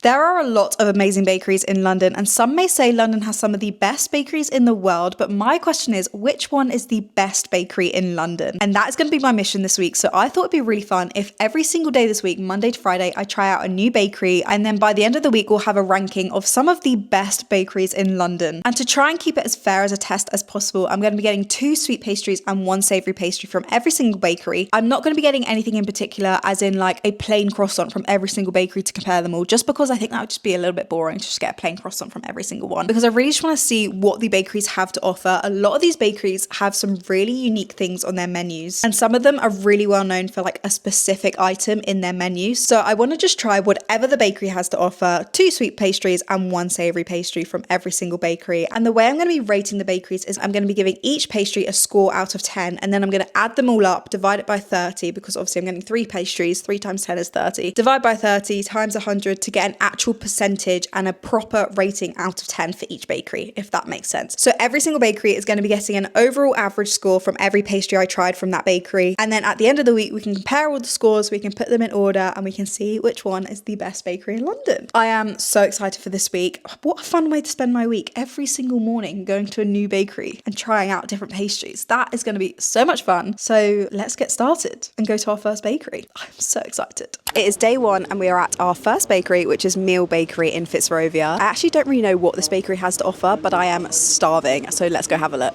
There are a lot of amazing bakeries in London, and some may say London has some of the best bakeries in the world, but my question is, which one is the best bakery in London? And that is going to be my mission this week. So I thought it'd be really fun if every single day this week, Monday to Friday, I try out a new bakery, and then by the end of the week, we'll have a ranking of some of the best bakeries in London. And to try and keep it as fair as a test as possible, I'm going to be getting 2 sweet pastries and 1 savoury pastry from every single bakery. I'm not going to be getting anything in particular, as in like a plain croissant from every single bakery to compare them all, just because I think that would just be a little bit boring to just get a plain croissant from every single one, because I really just want to see what the bakeries have to offer. A lot of these bakeries have some really unique things on their menus, and some of them are really well known for like a specific item in their menus. So I want to just try whatever the bakery has to offer, 2 sweet pastries and 1 savoury pastry from every single bakery. And the way I'm going to be rating the bakeries is I'm going to be giving each pastry a score out of 10, and then I'm going to add them all up, divide it by 30, because obviously I'm getting 3 pastries, 3 times 10 is 30, divide by 30 times 100 to get an actual percentage and a proper rating out of 10 for each bakery, if that makes sense. So every single bakery is going to be getting an overall average score from every pastry I tried from that bakery, and then at the end of the week we can compare all the scores, we can put them in order, and we can see which one is the best bakery in London. I am so excited for this week. What a fun way to spend my week, every single morning going to a new bakery and trying out different pastries. That is going to be so much fun. So let's get started and go to our first bakery. I'm so excited. It is day 1 and we are at our first bakery, which is Meal Bakery in Fitzrovia. I actually don't really know what this bakery has to offer, but I am starving, so let's go have a look.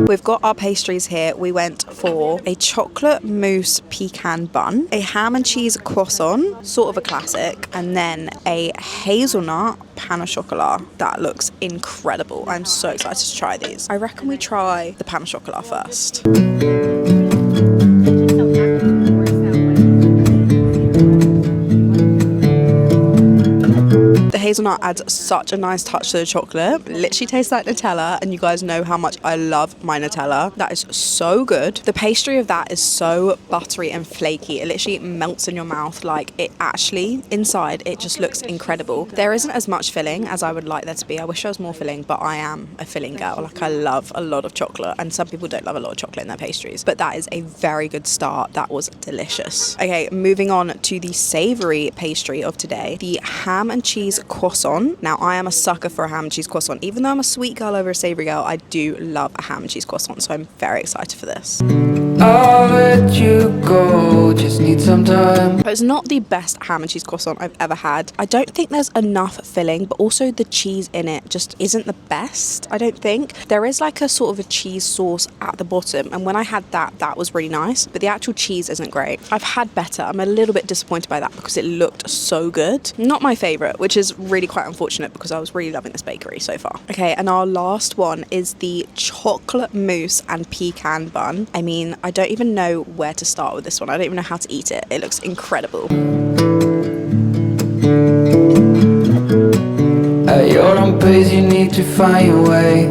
We've got our pastries here. We went for a chocolate mousse pecan bun, a ham and cheese croissant, sort of a classic, and then a hazelnut pain au chocolat. That looks incredible. I'm so excited to try these. I reckon we try the pain au chocolat first. The hazelnut adds such a nice touch to the chocolate. It literally tastes like Nutella, and you guys know how much I love my Nutella. That is so good. The pastry of that is so buttery and flaky. It literally melts in your mouth. Like, it actually, inside, it just looks incredible. There isn't as much filling as I would like there to be. I wish there was more filling, but I am a filling girl. Like, I love a lot of chocolate, and some people don't love a lot of chocolate in their pastries, but that is a very good start. That was delicious. Okay, moving on to the savory pastry of today, the ham and cheese croissant. Now, I am a sucker for a ham and cheese croissant. Even though I'm a sweet girl over a savory girl, I do love a ham and cheese croissant, so I'm very excited for this. I'll let you go, just need some time. It's not the best ham and cheese croissant I've ever had. I don't think there's enough filling, but also the cheese in it just isn't the best, I don't think. There is like a sort of a cheese sauce at the bottom, and when I had that, that was really nice, but the actual cheese isn't great. I've had better. I'm a little bit disappointed by that because it looked so good. Not my favourite, which is really quite unfortunate because I was really loving this bakery so far. Okay, and our last one is the chocolate mousse and pecan bun. I mean, I don't even know where to start with this one. I don't even know how to eat it. It looks incredible. At your own pace, you need to find your way.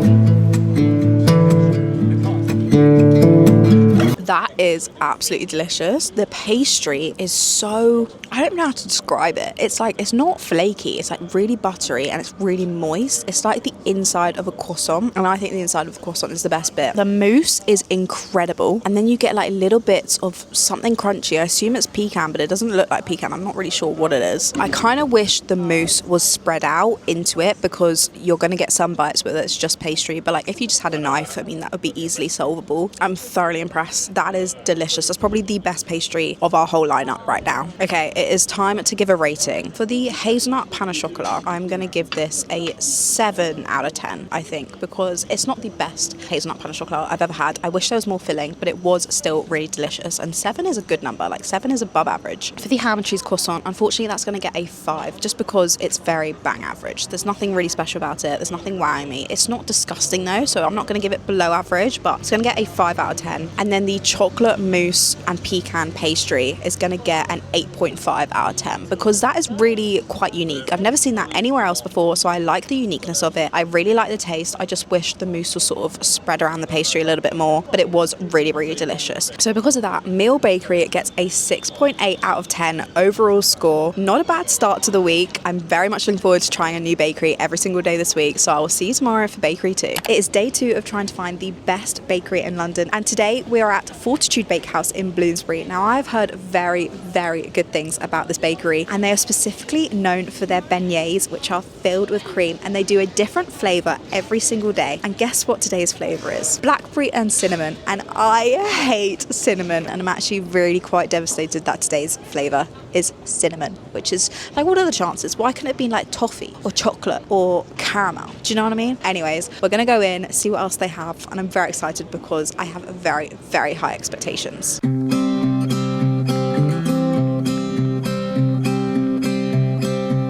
That is absolutely delicious. The pastry is so, I don't know how to describe it. It's like, it's not flaky. It's like really buttery and it's really moist. It's like the inside of a croissant, and I think the inside of a croissant is the best bit. The mousse is incredible, and then you get like little bits of something crunchy. I assume it's pecan, but it doesn't look like pecan. I'm not really sure what it is. I kind of wish the mousse was spread out into it, because you're going to get some bites where it's just pastry, but like if you just had a knife, I mean, that would be easily solvable. I'm thoroughly impressed. That is delicious. That's probably the best pastry of our whole lineup right now. Okay, it is time to give a rating. For the hazelnut pain au chocolat, I'm going to give this a 7 out of 10, I think, because it's not the best hazelnut pain au chocolat I've ever had. I wish there was more filling, but it was still really delicious, and 7 is a good number. Like, 7 is above average. For the ham and cheese croissant, unfortunately, that's going to get a 5, just because it's very bang average. There's nothing really special about it. There's nothing wowing me. It's not disgusting though, so I'm not going to give it below average, but it's going to get a 5 out of 10. And then the chocolate chocolate mousse and pecan pastry is going to get an 8.5 out of 10 because that is really quite unique. I've never seen that anywhere else before, so I like the uniqueness of it. I really like the taste. I just wish the mousse was sort of spread around the pastry a little bit more, but it was really, really delicious. So because of that, Arome Bakery gets a 6.8 out of 10 overall score. Not a bad start to the week. I'm very much looking forward to trying a new bakery every single day this week, so I will see you tomorrow for bakery 2. It is day 2 of trying to find the best bakery in London, and today we are at Fortitude Bakehouse in Bloomsbury. Now, I've heard very, very good things about this bakery, and they are specifically known for their beignets, which are filled with cream, and they do a different flavour every single day. And guess what today's flavour is? Blackberry and cinnamon, and I hate cinnamon, and I'm actually really quite devastated that today's flavour is cinnamon, which is like, what are the chances? Why couldn't it have been like toffee or chocolate or caramel? Do you know what I mean? Anyways, we're gonna go in, see what else they have, and I'm very excited because I have very, very high expectations.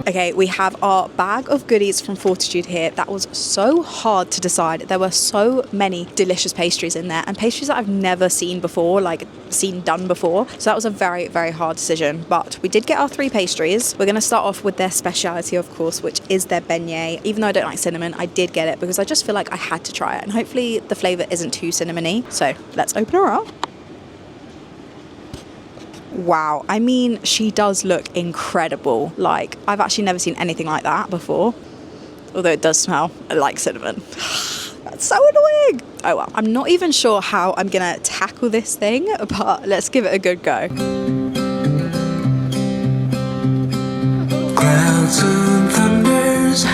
Okay, we have our bag of goodies from Fortitude here. That was so hard to decide. There were so many delicious pastries in there, and pastries that I've never seen before, like seen done before. So that was a very, very hard decision, but we did get our 3 pastries. We're gonna start off with their speciality, of course, which is their beignet. Even though I don't like cinnamon, I did get it because I just feel like I had to try it, and hopefully the flavor isn't too cinnamony. So let's open her up. Wow, I mean, she does look incredible. Like, I've actually never seen anything like that before, although it does smell like cinnamon. That's so annoying. Oh well, I'm not even sure how I'm gonna tackle this thing, but let's give it a good go. Clouds and thunders.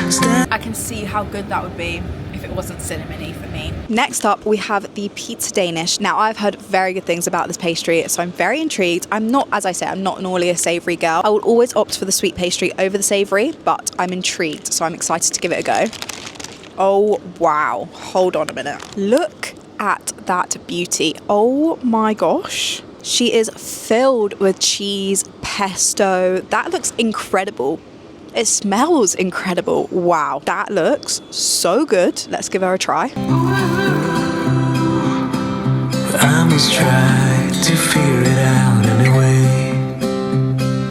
I can see how good that would be if it wasn't cinnamony for me. Next up, we have the pizza Danish. Now, I've heard very good things about this pastry, so I'm very intrigued. I'm not, as I say, I'm not normally a savoury girl. I will always opt for the sweet pastry over the savoury, but I'm intrigued, so I'm excited to give it a go. Oh, wow. Hold on a minute. Look at that beauty. Oh my gosh. She is filled with cheese, pesto. That looks incredible. It smells incredible. Wow, that looks so good. Let's give her a try. I must try to figure it out anyway.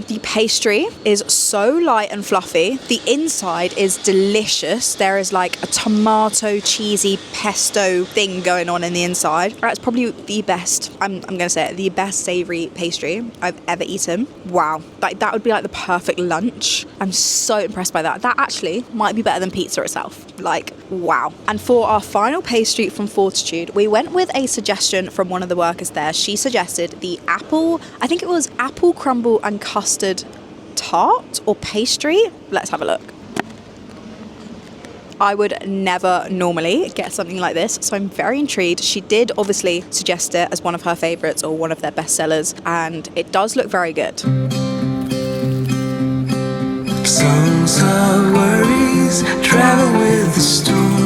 The pastry is so light and fluffy. The inside is delicious. There is like a tomato cheesy pesto thing going on in the inside. That's probably the best, I'm gonna say it, the best savoury pastry I've ever eaten. Wow, like that would be like the perfect lunch. I'm so impressed by that. That actually might be better than pizza itself. Like, wow. And for our final pastry from Fortitude, we went with a suggestion from one of the workers there. She suggested the apple, I think it was apple crumble and custard tart or pastry. Let's have a look. I would never normally get something like this, so I'm very intrigued. She did obviously suggest it as one of her favourites or one of their best sellers, and it does look very good. Songs of worries travel with the storm.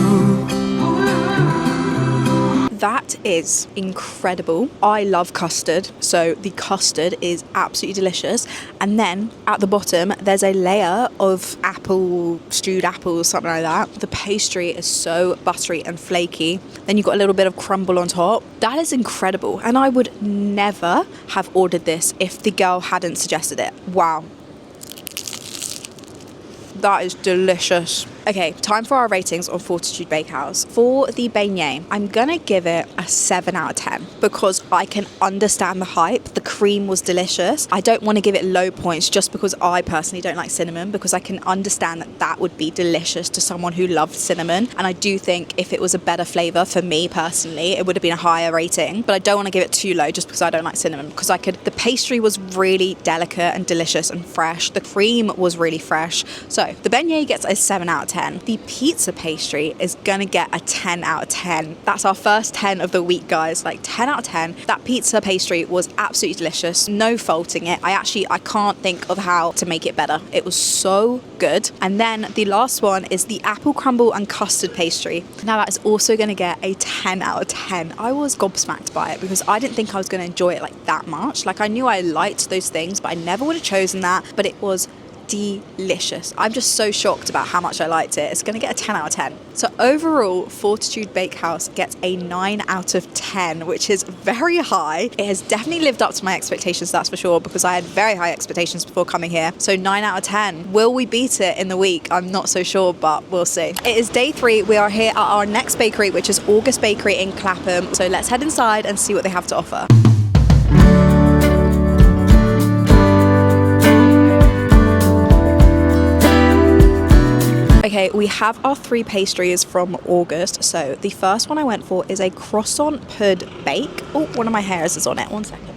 That is incredible. I love custard, so the custard is absolutely delicious. And then at the bottom, there's a layer of apple, stewed apples, something like that. The pastry is so buttery and flaky. Then you've got a little bit of crumble on top. That is incredible. And I would never have ordered this if the girl hadn't suggested it. Wow. That is delicious. Okay, time for our ratings on Fortitude Bakehouse. For the beignet, I'm gonna give it a 7 out of 10 because I can understand the hype. The cream was delicious. I don't want to give it low points just because I personally don't like cinnamon, because I can understand that that would be delicious to someone who loved cinnamon. And I do think if it was a better flavour for me personally, it would have been a higher rating. But I don't want to give it too low just because I don't like cinnamon, because the pastry was really delicate and delicious and fresh. The cream was really fresh. So the beignet gets a 7 out of 10. The pizza pastry is gonna get a 10 out of 10. That's our first 10 of the week, guys. Like 10 out of 10. That pizza pastry was absolutely delicious. No faulting it. I can't think of how to make it better. It was so good. And then the last one is the apple crumble and custard pastry. Now that is also gonna get a 10 out of 10. I was gobsmacked by it because I didn't think I was gonna enjoy it like that much. Like, I knew I liked those things, but I never would have chosen that. But it was delicious. I'm just so shocked about how much I liked it. It's going to get a 10 out of 10. So overall, Fortitude Bakehouse gets a 9 out of 10, which is very high. It has definitely lived up to my expectations, that's for sure, because I had very high expectations before coming here. So 9 out of 10. Will we beat it in the week? I'm not so sure, but we'll see. It is day 3. We are here at our next bakery, which is Arome Bakery in Clapham. So let's head inside and see what they have to offer. Okay, we have our 3 pastries from August. So the first one I went for is a croissant pud bake. Oh, one of my hairs is on it. 1 second.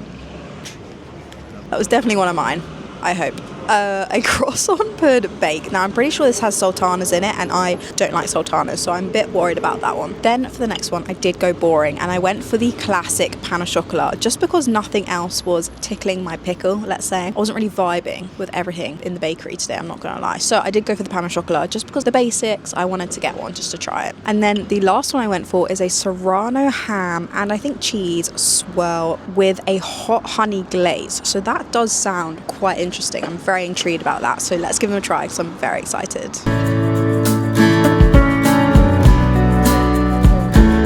That was definitely one of mine, I hope. A croissant pud bake. Now I'm pretty sure this has sultanas in it, and I don't like sultanas, so I'm a bit worried about that one. Then for the next one, I did go boring, and I went for the classic pain au chocolat, just because nothing else was tickling my pickle, let's say. I wasn't really vibing with everything in the bakery today, I'm not gonna lie. So I did go for the pain au chocolat, just because the basics, I wanted to get one just to try it. And then the last one I went for is a serrano ham and I think cheese swirl with a hot honey glaze. So that does sound quite interesting. I'm very intrigued about that, so let's give them a try because I'm very excited.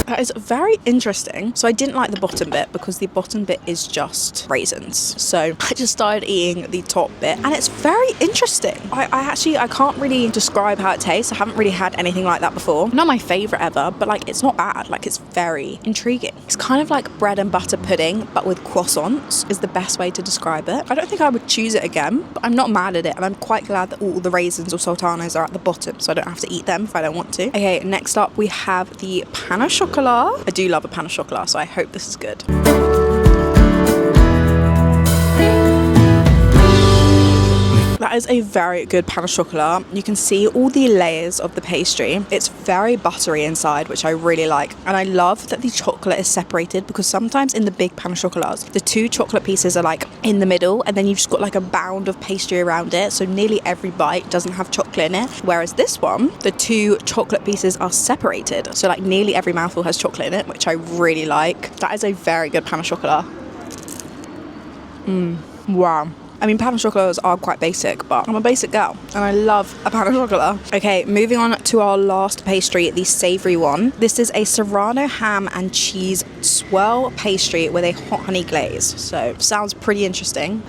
That is very interesting. So I didn't like the bottom bit because the bottom bit is just raisins. So I just started eating the top bit and it's very interesting. I can't really describe how it tastes. I haven't really had anything like that before. Not my favorite ever, but like it's not bad. Like it's very intriguing. It's kind of like bread and butter pudding, but with croissants is the best way to describe it. I don't think I would choose it again, but I'm not mad at it. And I'm quite glad that all the raisins or sultanas are at the bottom, so I don't have to eat them if I don't want to. Okay, next up we have the pain au chocolat. I do love a pain au chocolat, so I hope this is good. That is a very good pain au chocolat. You can see all the layers of the pastry. It's very buttery inside, which I really like. And I love that the chocolate is separated, because sometimes in the big pain au chocolats, the 2 chocolate pieces are like in the middle and then you've just got like a bound of pastry around it. So nearly every bite doesn't have chocolate in it. Whereas this one, the 2 chocolate pieces are separated. So like nearly every mouthful has chocolate in it, which I really like. That is a very good pain au chocolat. Wow. I mean, pain au chocolats are quite basic, but I'm a basic girl and I love a pain au chocolat. Okay, moving on to our last pastry, the savoury one. This is a serrano ham and cheese swirl pastry with a hot honey glaze. So, sounds pretty interesting.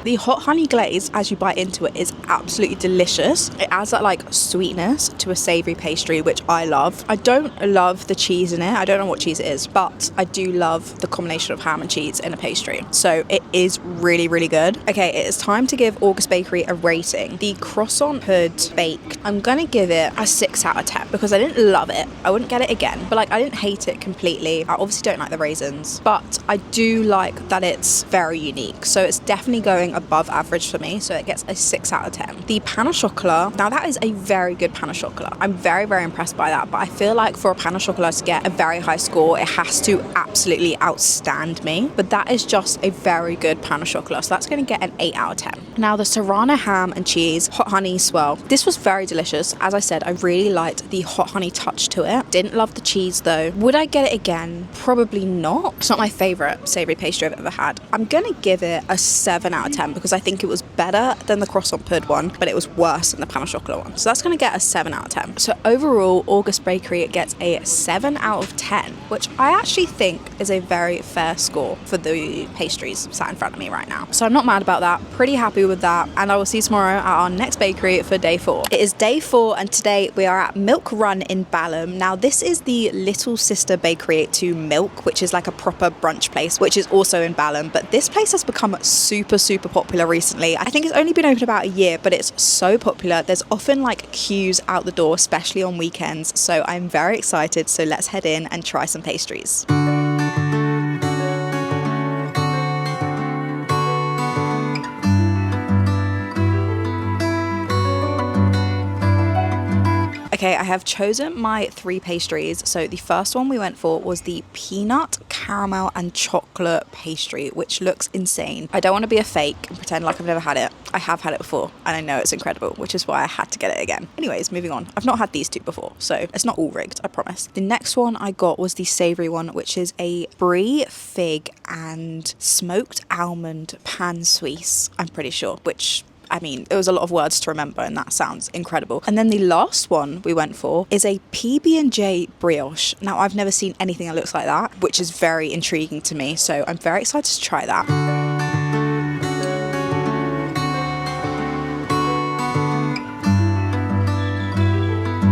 The hot honey glaze, as you bite into it, is absolutely delicious. It adds that like sweetness to a savoury pastry, which I love. I don't love the cheese in it. I don't know what cheese it is, but I do love the combination of ham and cheese in a pastry. So it is really, really good. Okay, it is time to give Arome Bakery a rating. The croissant pud bake, I'm gonna give it a 6 out of 10 because I didn't love it. I wouldn't get it again, but like I didn't hate it completely. I obviously don't like the raisins, but I do like that it's very unique. So it's definitely going above average for me, so it gets a 6 out of 10. The pain au chocolat, now that is a very good pain au chocolat. I'm very, very impressed by that, but I feel like for a pain au chocolat to get a very high score, it has to absolutely outstand me. But that is just a very good pain au chocolat, so that's going to get an 8 out of 10. Now the serrano ham and cheese hot honey swirl, this was very delicious. As I said, I really liked the hot honey touch to it. Didn't love the cheese though. Would I get it again? Probably not. It's not my favorite savoury pastry I've ever had. I'm gonna give it a 7 out of 10 because I think it was better than the croissant pud one, but it was worse than the pain au chocolat one. So that's gonna get a 7 out of 10. So overall, Arome Bakery gets a 7 out of 10, which I actually think is a very fair score for the pastries sat in front of me right now. So I'm not mad about that. Pretty happy with that. And I will see you tomorrow at our next bakery for day 4. It is day 4 and today we are at Milk Run in Balham. Now this is the little sister bakery to Milk, which is like a proper brunch place, which is also in Balham. But this place has become super, super popular recently. I think it's only been open about a year, but it's so popular. There's often like queues out the door, especially on weekends. So I'm very excited. So let's head in and try some pastries. Okay, I have chosen my 3 pastries. So the first one we went for was the peanut, caramel and chocolate pastry, which looks insane. I don't want to be a fake and pretend like I've never had it. I have had it before and I know it's incredible, which is why I had to get it again. Anyways, moving on. I've not had these 2 before, so it's not all rigged, I promise. The next one I got was the savory one, which is a brie, fig and smoked almond pan suisse, I'm pretty sure, which, I mean, it was a lot of words to remember and that sounds incredible. And then the last one we went for is a PB&J brioche. Now, I've never seen anything that looks like that, which is very intriguing to me. So I'm very excited to try that.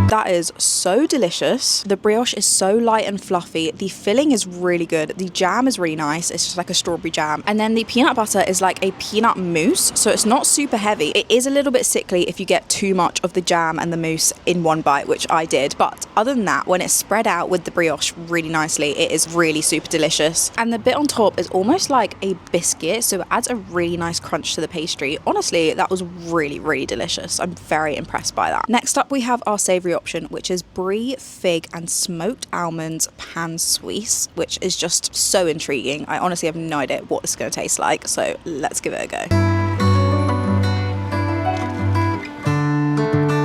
That is so delicious. The brioche is so light and fluffy. The filling is really good. The jam is really nice. It's just like a strawberry jam. And then the peanut butter is like a peanut mousse. So it's not super heavy. It is a little bit sickly if you get too much of the jam and the mousse in one bite, which I did. But other than that, when it's spread out with the brioche really nicely, it is really super delicious. And the bit on top is almost like a biscuit. So it adds a really nice crunch to the pastry. Honestly, that was really, really delicious. I'm very impressed by that. Next up, we have our savory option, which is brie, fig and smoked almonds pan suisse, which is just so intriguing. I honestly have no idea what it's going to taste like, so let's give it a go.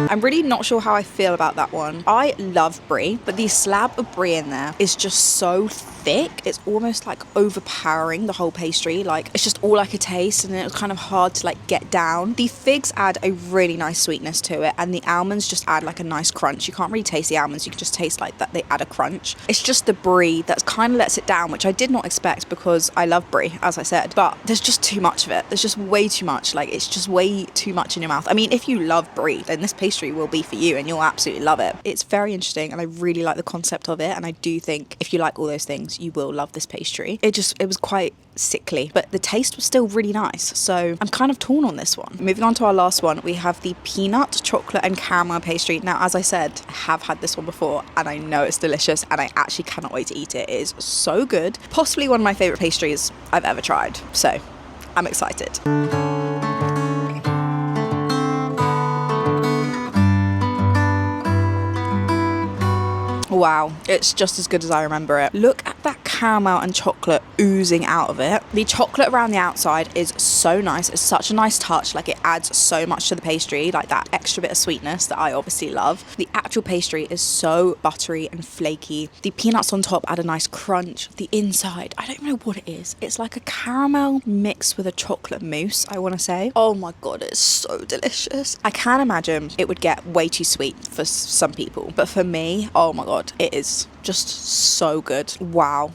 I'm really not sure how I feel about that one. I love brie, but the slab of brie in there is just so thick. It's almost like overpowering the whole pastry. Like, it's just all I could taste and it was kind of hard to like get down. The figs add a really nice sweetness to it and the almonds just add like a nice crunch. You can't really taste the almonds, you can just taste like that they add a crunch. It's just the brie that kind of lets it down, which I did not expect because I love brie, as I said, but there's just too much of it. There's just way too much. Like, it's just way too much in your mouth. I mean, if you love brie, then this pastry will be for you and you'll absolutely love it. It's very interesting and I really like the concept of it, and I do think if you like all those things you will love this pastry. It was quite sickly, but the taste was still really nice, so I'm kind of torn on this one. Moving on to our last one, we have the peanut, chocolate and caramel pastry. Now, as I said, I have had this one before and I know it's delicious and I actually cannot wait to eat it. It is so good. Possibly one of my favorite pastries I've ever tried, so I'm excited. Wow, it's just as good as I remember it. Look at that caramel and chocolate oozing out of it. The chocolate around the outside is so nice. It's such a nice touch. Like, it adds so much to the pastry, like that extra bit of sweetness that I obviously love. The actual pastry is so buttery and flaky. The peanuts on top add a nice crunch. The inside, I don't know what it is. It's like a caramel mixed with a chocolate mousse, I want to say. Oh my God, it's so delicious. I can imagine it would get way too sweet for some people, but for me, oh my God, it is just so good. Wow.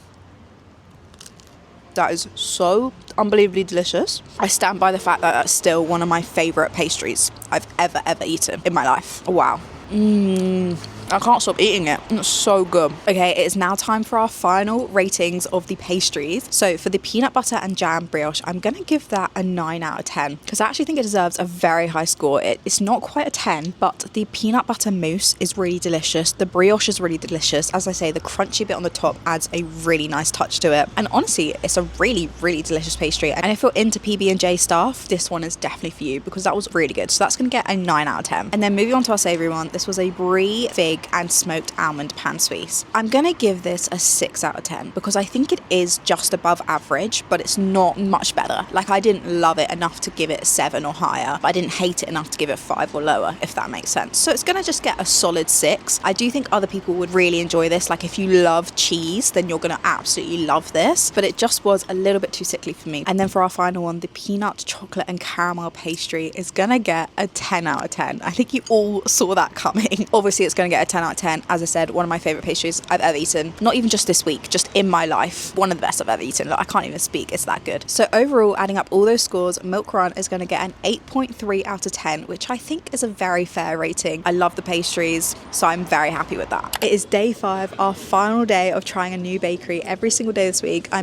That is so unbelievably delicious. I stand by the fact that that's still one of my favorite pastries I've ever eaten in my life. Wow. I can't stop eating it. It's so good. Okay, it is now time for our final ratings of the pastries. So for the peanut butter and jam brioche, I'm going to give that a 9 out of 10 because I actually think it deserves a very high score. It's not quite a 10, but the peanut butter mousse is really delicious. The brioche is really delicious. As I say, the crunchy bit on the top adds a really nice touch to it. And honestly, it's a really, really delicious pastry. And if you're into PB&J stuff, this one is definitely for you because that was really good. So that's going to get a 9 out of 10. And then moving on to our savory one, this was a brie, fig and smoked almond pan suisse. I'm gonna give this a 6 out of 10 because I think it is just above average, but it's not much better. Like, I didn't love it enough to give it a 7 or higher, but I didn't hate it enough to give it 5 or lower, if that makes sense. So it's gonna just get a solid 6. I do think other people would really enjoy this. Like, if you love cheese, then you're gonna absolutely love this, but it just was a little bit too sickly for me. And then for our final one, the peanut, chocolate and caramel pastry is gonna get a 10 out of 10. I think you all saw that coming. Obviously, it's gonna get a 10 out of 10. As I said, one of my favorite pastries I've ever eaten. Not even just this week, just in my life. One of the best I've ever eaten. Like, I can't even speak. It's that good. So overall, adding up all those scores, Milk Run is going to get an 8.3 out of 10, which I think is a very fair rating. I love the pastries, so I'm very happy with that. It is day 5, our final day of trying a new bakery every single day this week. I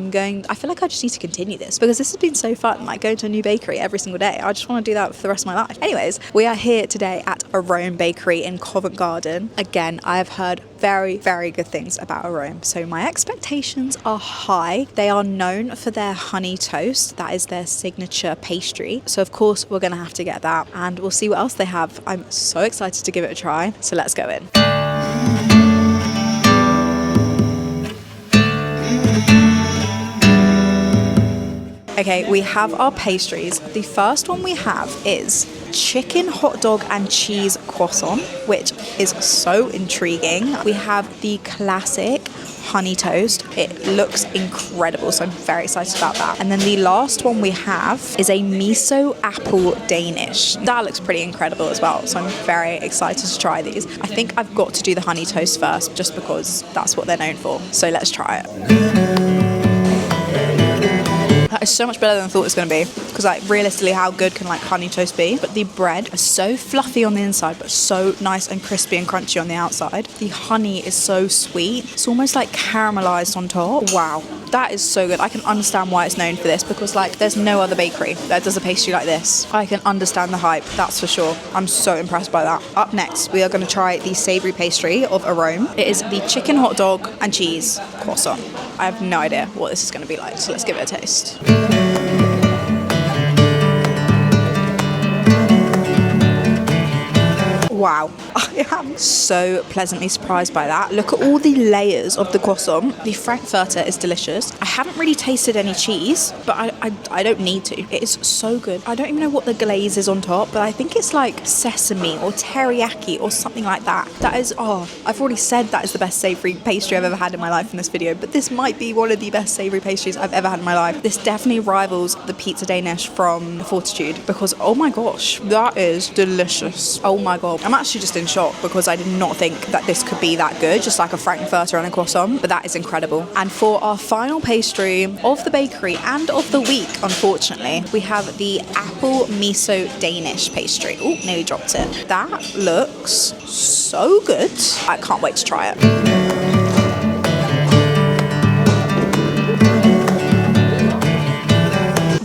feel like I just need to continue this because this has been so fun, like going to a new bakery every single day. I just want to do that for the rest of my life. Anyways, we are here today at Arome Bakery in Covent Garden. Again, I have heard very, very good things about Arome, so my expectations are high. They are known for their honey toast. That is their signature pastry. So of course we're gonna have to get that, and we'll see what else they have. I'm so excited to give it a try. So let's go in. Okay, we have our pastries. The first one we have is chicken hot dog and cheese croissant, which is so intriguing. We have the classic honey toast. It looks incredible, so I'm very excited about that. And then the last one we have is a miso apple Danish. That looks pretty incredible as well, so I'm very excited to try these. I think I've got to do the honey toast first, just because that's what they're known for. So let's try it. That is so much better than I thought it was going to be, because like realistically, how good can like honey toast be? But the bread is so fluffy on the inside, but so nice and crispy and crunchy on the outside. The honey is so sweet. It's almost like caramelized on top. Wow, that is so good. I can understand why it's known for this, because like there's no other bakery that does a pastry like this. I can understand the hype, that's for sure. I'm so impressed by that. Up next, we are going to try the savoury pastry of Arome. It is the chicken hot dog and cheese croissant. I have no idea what this is going to be like, so let's give it a taste. Wow, I am so pleasantly surprised by that. Look at all the layers of the croissant. The frankfurter is delicious. I haven't really tasted any cheese, but I don't need to. It is so good. I don't even know what the glaze is on top, but I think it's like sesame or teriyaki or something like that. That is, oh, I've already said that is the best savoury pastry I've ever had in my life in this video, but this might be one of the best savoury pastries I've ever had in my life. This definitely rivals the pizza Danish from Fortitude, because oh my gosh, that is delicious. Oh my god. I'm actually just in shock, because I did not think that this could be that good, just like a frankfurter and a croissant, but that is incredible. And for our final pastry of the bakery and of the week, unfortunately, we have the apple miso Danish pastry. Oh, nearly dropped it. That looks so good. I can't wait to try it.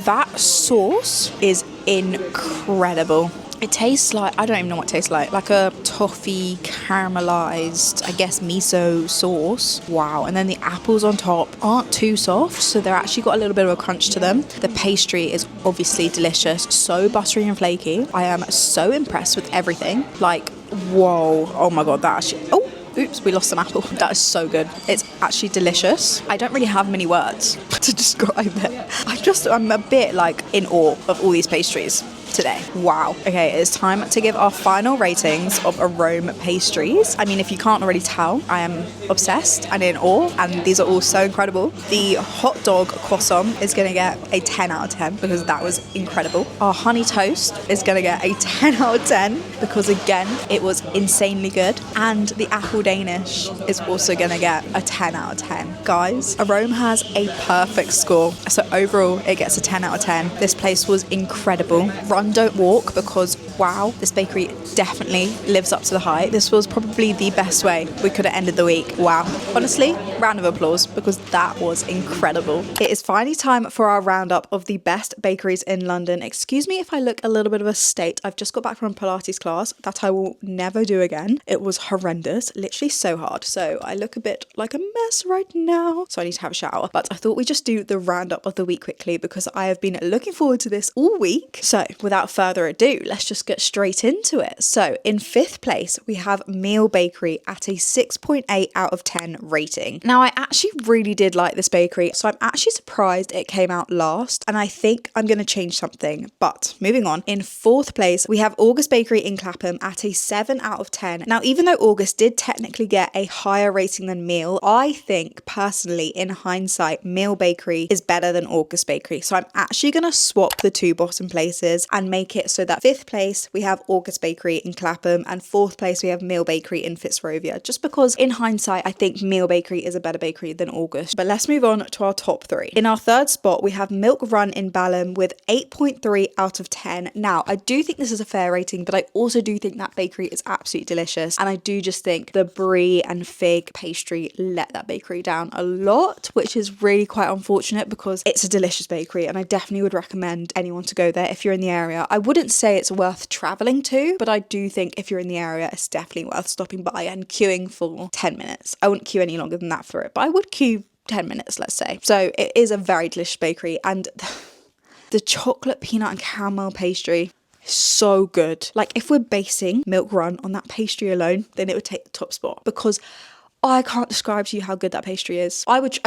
That sauce is incredible. It tastes like, I don't even know what it tastes like a toffee caramelized, I guess, miso sauce. Wow. And then the apples on top aren't too soft, so they're actually got a little bit of a crunch to them. The pastry is obviously delicious, so buttery and flaky. I am so impressed with everything. Like, whoa. Oh my god, that actually, oh, oops, we lost some apple. That is so good. It's actually delicious. I don't really have many words to describe it. I'm a bit like in awe of all these pastries today. Wow. Okay, it's time to give our final ratings of Arome pastries. I mean, if you can't already tell, I am obsessed and in awe, and these are all so incredible. The hot dog croissant is going to get a 10 out of 10 because that was incredible. Our honey toast is going to get a 10 out of 10 because, again, it was insanely good. And the apple Danish is also going to get a 10 out of 10. Guys, Arome has a perfect score. So overall, it gets a 10 out of 10. This place was incredible. Run, don't walk, because wow, this bakery definitely lives up to the hype. This was probably the best way we could have ended the week. Wow. Honestly, round of applause, because that was incredible. It is finally time for our roundup of the best bakeries in London. Excuse me if I look a little bit of a state. I've just got back from Pilates class that I will never do again. It was horrendous, literally so hard. So I look a bit like a mess right now. So I need to have a shower. But I thought we'd just do the roundup of the week quickly, because I have been looking forward to this all week. So without further ado, let's just get straight into it. So in 5th place, we have Meal Bakery at a 6.8 out of 10 rating. Now, I actually really did like this bakery, so I'm actually surprised it came out last, and I think I'm going to change something. But moving on, in 4th place, we have August Bakery in Clapham at a 7 out of 10. Now, even though August did technically get a higher rating than Meal, I think personally, in hindsight, Meal Bakery is better than August Bakery. So I'm actually going to swap the two bottom places and make it so that 5th place we have August Bakery in Clapham and 4th place we have Meal Bakery in Fitzrovia, just because in hindsight I think Meal Bakery is a better bakery than August. But let's move on to our top 3. In our 3rd spot we have Milk Run in Balham with 8.3 out of 10. Now, I do think this is a fair rating, but I also do think that bakery is absolutely delicious, and I do just think the brie and fig pastry let that bakery down a lot, which is really quite unfortunate because it's a delicious bakery and I definitely would recommend anyone to go there if you're in the area. I wouldn't say it's worth worth traveling to, but I do think if you're in the area, it's definitely worth stopping by and queuing for 10 minutes. I wouldn't queue any longer than that for it, but I would queue 10 minutes, let's say. So it is a very delicious bakery, and the chocolate peanut and caramel pastry is so good. Like, if we're basing Milk Run on that pastry alone, then it would take the top spot, because I can't describe to you how good that pastry is. I would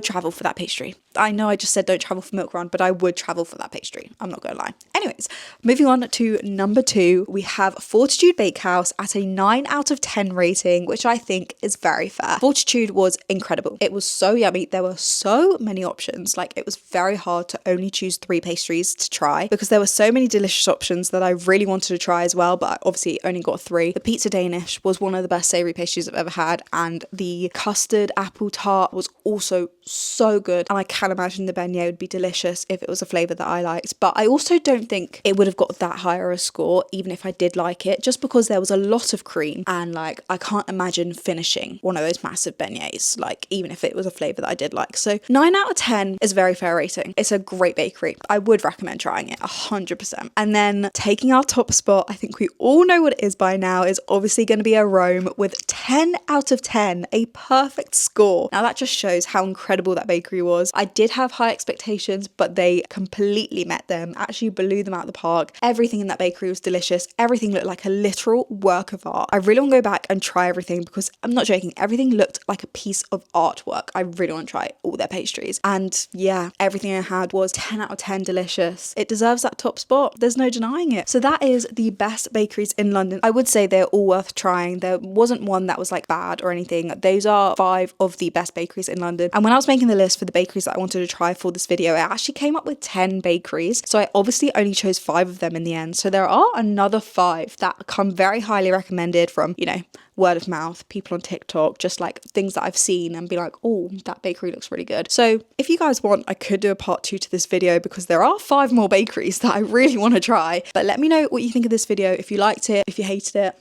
travel for that pastry. I know I just said don't travel for Milk Run, but I would travel for that pastry. I'm not gonna lie. Anyways, moving on to number 2, we have Fortitude Bakehouse at a 9 out of 10 rating, which I think is very fair. Fortitude was incredible. It was so yummy. There were so many options. Like, it was very hard to only choose 3 pastries to try, because there were so many delicious options that I really wanted to try as well, but I obviously only got 3. The pizza Danish was one of the best savoury pastries I've ever had, and the custard apple tart was also so good, and I can imagine the beignet would be delicious if it was a flavour that I liked. But I also don't think it would have got that higher a score even if I did like it, just because there was a lot of cream, and like, I can't imagine finishing one of those massive beignets, like, even if it was a flavour that I did like. So 9 out of 10 is a very fair rating. It's a great bakery. I would recommend trying it 100%. And then taking our top spot, I think we all know what it is by now, is obviously going to be Arome with 10 out of 10, a perfect score. Now that just shows how incredible that bakery was. I did have high expectations, but they completely met them, actually blew them out of the park. Everything in that bakery was delicious. Everything looked like a literal work of art. I really want to go back and try everything, because I'm not joking, everything looked like a piece of artwork. I really want to try all their pastries. And yeah, everything I had was 10 out of 10 delicious. It deserves that top spot. There's no denying it. So that is the best bakeries in London. I would say they're all worth trying. There wasn't one that was like bad or anything. Those are 5 of the best bakeries in London. And when I was making the list for the bakeries that I wanted to try for this video, I actually came up with 10 bakeries. So I obviously only chose 5 of them in the end. So there are another 5 that come very highly recommended from, you know, word of mouth, people on TikTok, just like things that I've seen and be like, oh, that bakery looks really good. So if you guys want, I could do a part 2 to this video, because there are 5 more bakeries that I really want to try. But let me know what you think of this video. If you liked it, if you hated it,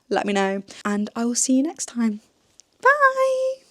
let me know. And I will see you next time. Bye!